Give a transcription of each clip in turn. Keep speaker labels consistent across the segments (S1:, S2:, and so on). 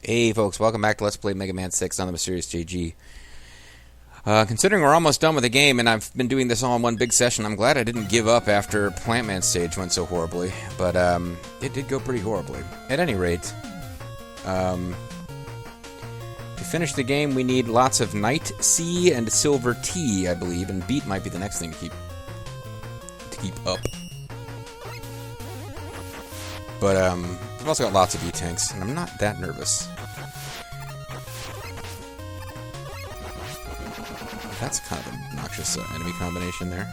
S1: Hey folks, welcome back to Let's Play Mega Man 6 on the Mysterious JG. Considering we're almost done with the game, and I've been doing this all in one big session, I'm glad I didn't give up after Plant Man stage went so horribly. But, it did go pretty horribly. At any rate, to finish the game, we need lots of Night C and Silver T, I believe, and Beat might be the next thing to keep up. But, I've also got lots of E-Tanks, and I'm not that nervous. That's kind of an obnoxious enemy combination there.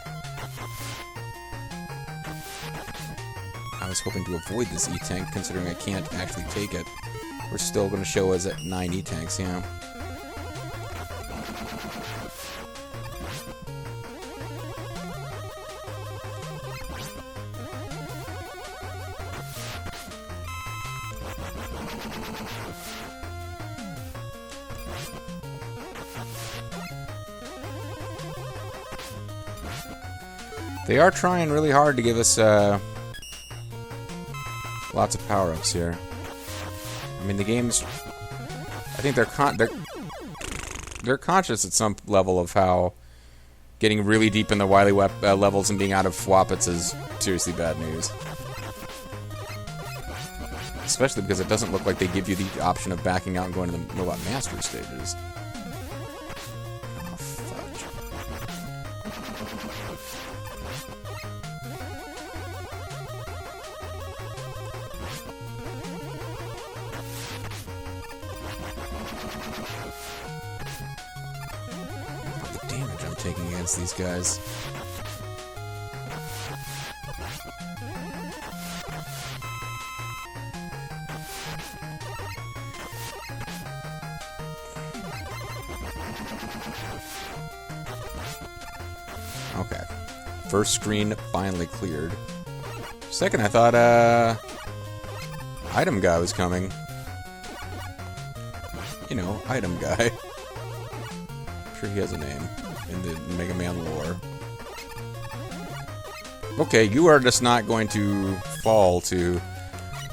S1: I was hoping to avoid this E-Tank, considering I can't actually take it. We're still going to show us at 9 E-Tanks, yeah. They are trying really hard to give us lots of power-ups here. I mean, the game's... I think they're conscious at some level of how getting really deep in the Wily levels and being out of Fwoppets is seriously bad news. Especially because it doesn't look like they give you the option of backing out and going to the Robot Master stages. Taking against these guys. Okay. First screen finally cleared. Second, I thought, Item Guy was coming. You know, Item Guy. I'm sure he has a name in the Mega Man lore. Okay, you are just not going to fall to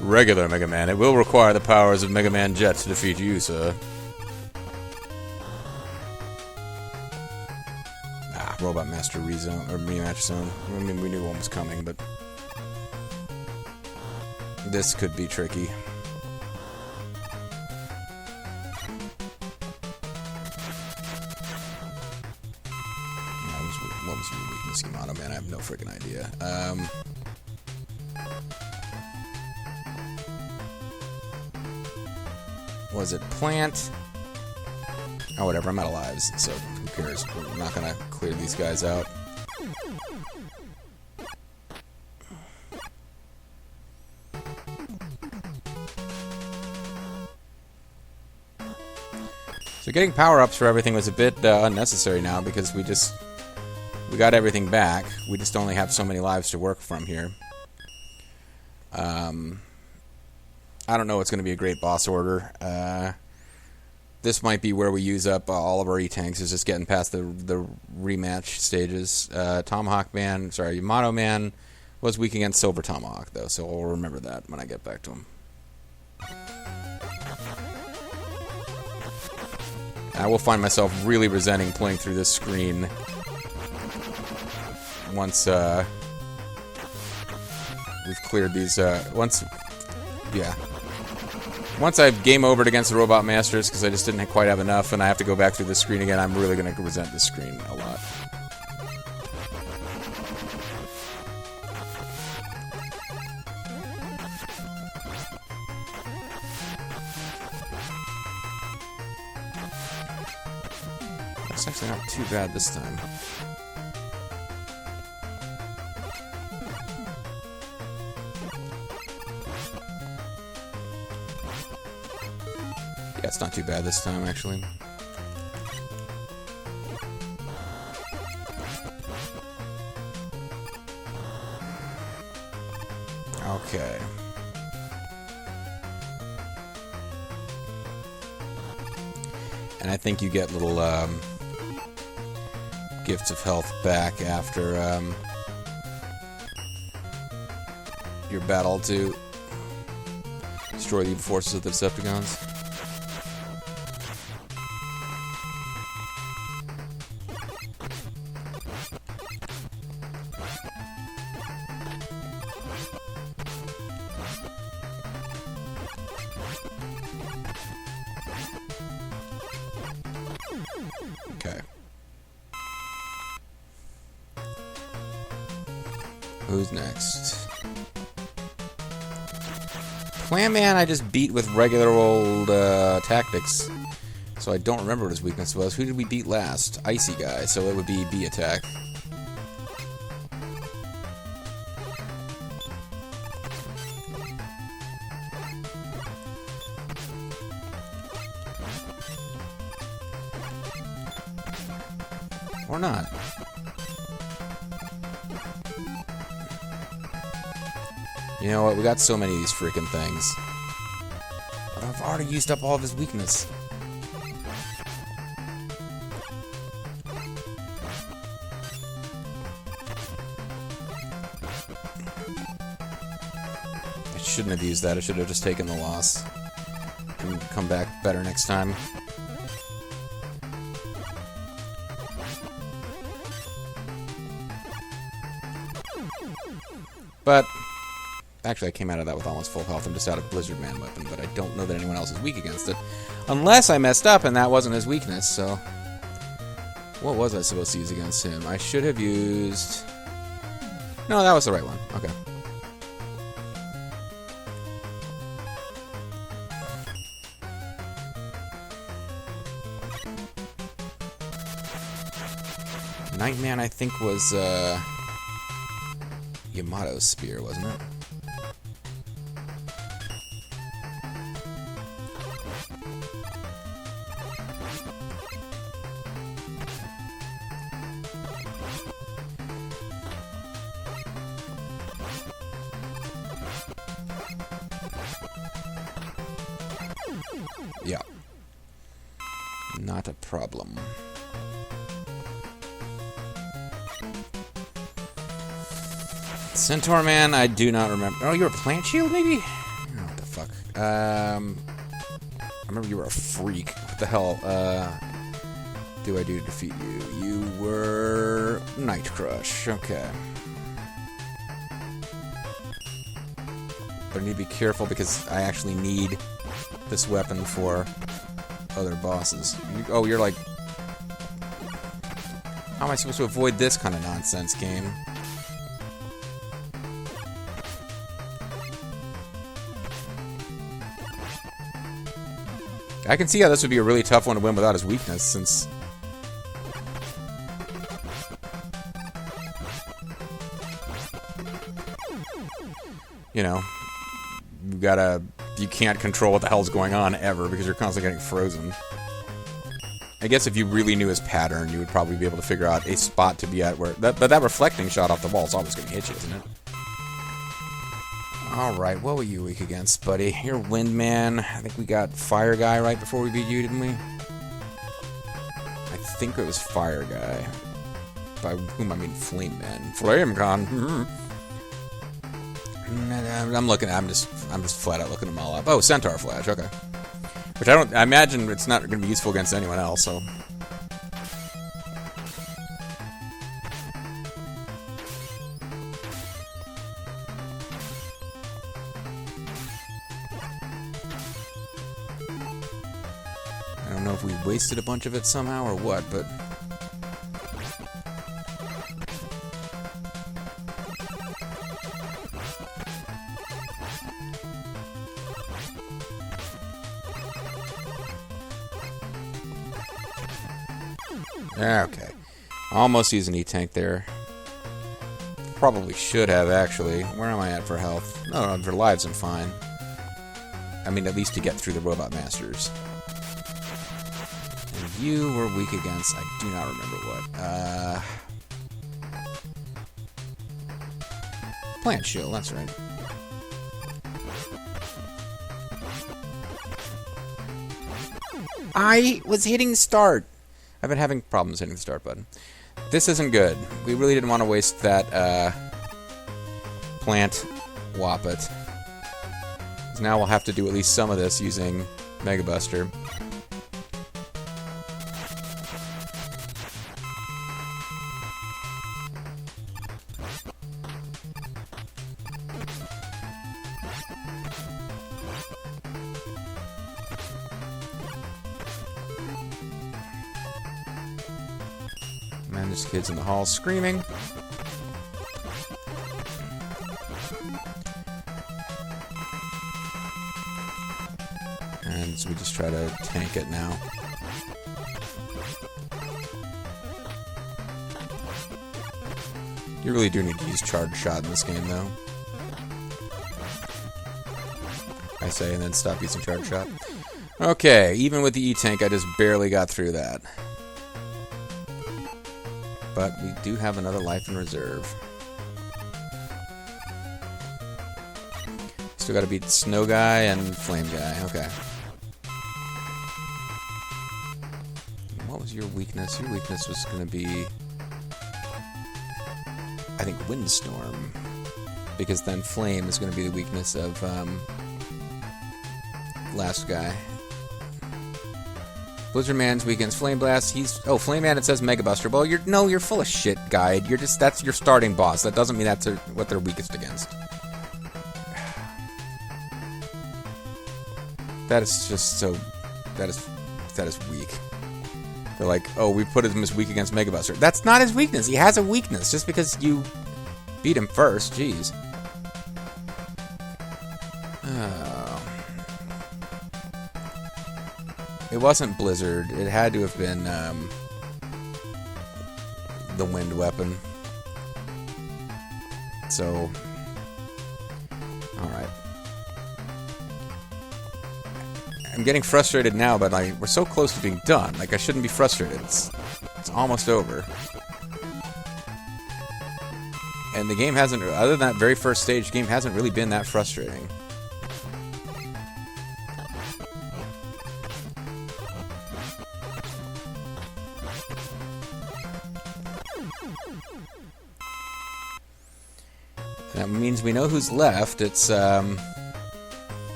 S1: regular Mega Man. It will require the powers of Mega Man Jet to defeat you, sir. Robot Master Rezone, or Rematch Zone. I mean, we knew one was coming, but this could be tricky. What was your weakness, Yamato? Man, I have no freaking idea. Was it Plant? Oh, whatever, I'm out of lives, so who cares? We're not gonna clear these guys out. So getting power-ups for everything was a bit unnecessary now, because we got everything back. We just only have so many lives to work from here. I don't know it's going to be a great boss order. This might be where we use up all of our E-Tanks, is just getting past the rematch stages. Yamato Man was weak against Silver Tomahawk, though, so I'll remember that when I get back to him. I will find myself really resenting playing through this screen once we've cleared these, once I've game overed against the Robot Masters, because I just didn't quite have enough, and I have to go back through this screen again, I'm really going to resent this screen a lot. It's actually not too bad this time. Yeah, it's not too bad this time, actually. Okay. And I think you get little, gifts of health back after, your battle to destroy the evil forces of the Decepticons. Who's next? Plant Man I just beat with regular old tactics. So I don't remember what his weakness was. Who did we beat last? Icy guy, so it would be B attack. Or not. You know what? We got so many of these freaking things. But I've already used up all of his weakness. I shouldn't have used that. I should have just taken the loss. And come back better next time. But actually, I came out of that with almost full health. I'm just out of Blizzard Man weapon, but I don't know that anyone else is weak against it. Unless I messed up and that wasn't his weakness, so... What was I supposed to use against him? I should have used... No, that was the right one. Okay. Nightman, I think, was, Yamato's spear, wasn't it? Yeah. Not a problem. Centaur Man, I do not remember. Oh, you were a Plant Shield, maybe? Oh, what the fuck? I remember you were a freak. What the hell, do I do to defeat you? You were... Night Crush. Okay. But I need to be careful because I actually need this weapon for other bosses. Oh, you're like... How am I supposed to avoid this kind of nonsense game? I can see how this would be a really tough one to win without his weakness, since... You know, you can't control what the hell's going on ever because you're constantly getting frozen. I guess if you really knew his pattern, you would probably be able to figure out a spot to be at where... But that reflecting shot off the wall is always going to hit you, isn't it? Alright, what were you weak against, buddy? You're Windman. I think we got Fire Guy right before we beat you, didn't we? I think it was Fire Guy. By whom I mean Flame Man. Flame Con. I'm looking. I'm just flat out looking them all up. Oh, Centaur Flash. Okay. Which I imagine it's not going to be useful against anyone else. So. I don't know if we wasted a bunch of it somehow or what, but... Okay. Almost used an E-Tank there. Probably should have, actually. Where am I at for health? No, for lives I'm fine. I mean, at least to get through the Robot Masters. And you were weak against... I do not remember what. Plant Shield, that's right. I was hitting start. I've been having problems hitting the start button. This isn't good. We really didn't want to waste that, plant Whoppet. Now we'll have to do at least some of this using Mega Buster. Man, there's kids in the hall screaming. And so we just try to tank it now. You really do need to use Charge Shot in this game, though. I say, and then stop using Charge Shot. Okay, even with the E-Tank, I just barely got through that. But we do have another life in reserve. Still gotta beat Snow Guy and Flame Guy. Okay. What was your weakness? Your weakness was gonna be, I think, Windstorm. Because then Flame is gonna be the weakness of last guy. Blizzard Man's weak against Flame Blast. Oh, Flame Man, it says Mega Buster. Well, you're full of shit, Guide. That's your starting boss. That doesn't mean that's what they're weakest against. That is just so, that is weak. They're like, oh, we put him as weak against Mega Buster. That's not his weakness. He has a weakness just because you beat him first. Jeez. It wasn't Blizzard. It had to have been the Wind Weapon. So, alright. I'm getting frustrated now, but we're so close to being done. Like, I shouldn't be frustrated. It's almost over. And the game hasn't, other than that very first stage, the game hasn't really been that frustrating. That means we know who's left. It's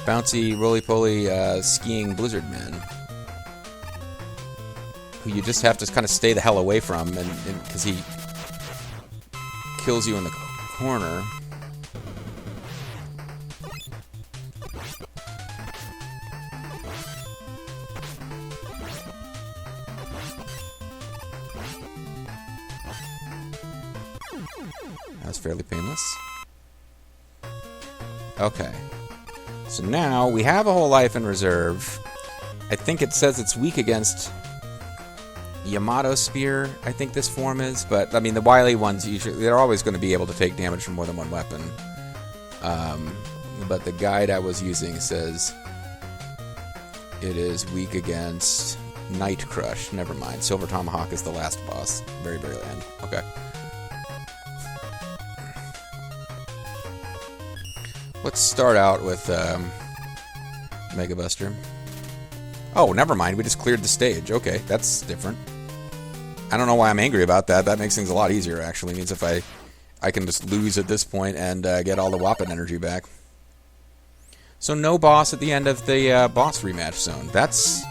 S1: bouncy, roly-poly, skiing Blizzard Man, who you just have to kind of stay the hell away from, and because he kills you in the corner. That's fairly painless. Okay. So now we have a whole life in reserve. I think it says it's weak against Yamato Spear, I think this form is. But, I mean, the Wily ones, usually, they're always going to be able to take damage from more than one weapon. But the guide I was using says it is weak against Night Crush. Never mind. Silver Tomahawk is the last boss. Very, very end. Okay. Let's start out with Mega Buster. Oh, never mind. We just cleared the stage. Okay, that's different. I don't know why I'm angry about that. That makes things a lot easier, actually. It means if I can just lose at this point and get all the Whoppin' energy back. So no boss at the end of the boss rematch zone. That's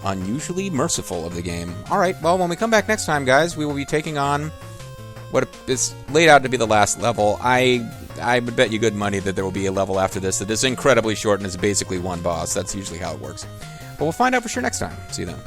S1: unusually merciful of the game. Alright, well, when we come back next time, guys, we will be taking on what is laid out to be the last level. I would bet you good money that there will be a level after this that is incredibly short and is basically one boss. That's usually how it works. But we'll find out for sure next time. See you then.